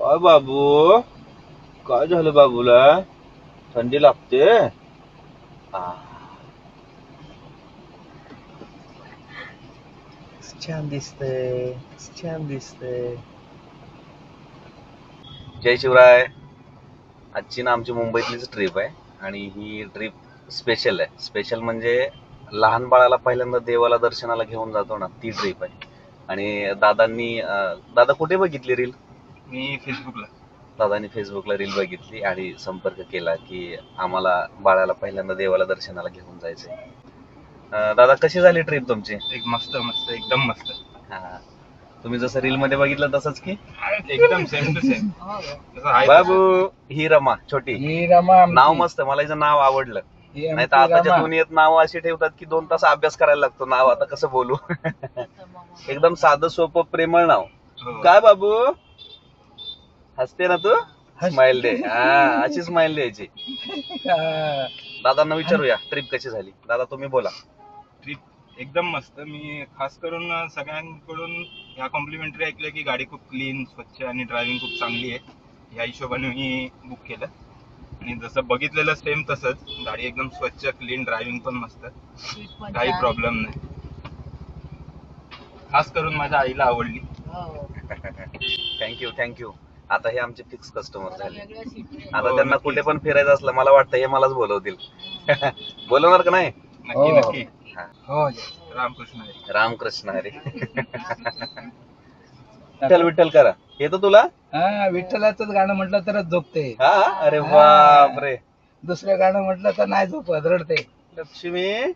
काय बाबू, काय झालं बाबूला? थंडी लागते? छान दिसतंय, छान दिसतंय. जय शिवराय. आजची ना आमची मुंबईतलीच ट्रिप आहे आणि ही ट्रिप स्पेशल आहे. स्पेशल म्हणजे लहान बाळाला पहिल्यांदा देवाला दर्शनाला घेऊन जातो ना, ती ट्रिप आहे. आणि दादा कुठे बघितली रील? मी फेसबुकला. दादानी फेसबुकला रील बघितली आणि संपर्क केला की आम्हाला बाळाला पहिल्यांदा देवाला दर्शनाला घेऊन जायचंय. दादा कशी झाली ट्रिप तुमची? एक मस्त मस्त एकदम मस्त. हा, तुम्ही जसं रील मध्ये बघितलं तसंच की? एकदम सेम टू सेम. बाबू, ही रमा छोटी, ही रमा आमची. नाव मस्त, मला हिचं नाव आवडलं. ही नाही तर आमची आताच्या रमा. दुनियेत नाव अशी ठेवतात की 2 तास अभ्यास करायला लागतो. नाव आता कसं बोलू? एकदम साधं सोपं प्रेमळ नाव. हो. काय बाबू, हसते ना तू? स्माइल दे. हा, अशी स्माइल द्यायची. हा. दादांना विचारूया ट्रिप कशी झाली. दादा तुम्ही बोला. ट्रिप एकदम मस्त. मी खास करून सगळ्यांकडून ह्या कॉम्प्लिमेंटरी ऐकलं की गाडी खूप क्लीन, स्वच्छ आणि ड्रायव्हिंग खूप चांगली आहे. ह्या हिशोबाने मी बुक केलं आणि जसं बघितलेलं सेम तसंच. गाडी एकदम स्वच्छ, क्लीन, ड्रायव्हिंग पण मस्त, काही प्रॉब्लेम नाही. खास करून माझ्या आईला आवडली. थँक्यू. आता हे आमचे फिक्स कस्टमर झाले. आता त्यांना कुठे पण फिरायचं असलं मला वाटतं हे मलाच बोलवतील. बोलवणार का नाही? नक्की हो. नक्की. हो. रामकृष्ण हरी. रामकृष्ण हरी. विठ्ठल करा येतो तुला. हा, विठ्ठलाचंच गाणं म्हटलं तरच झोपते. हा, अरे बाप रे. दुसरं गाणं म्हटलं तर नाही झोपत, रडते. लक्ष्मी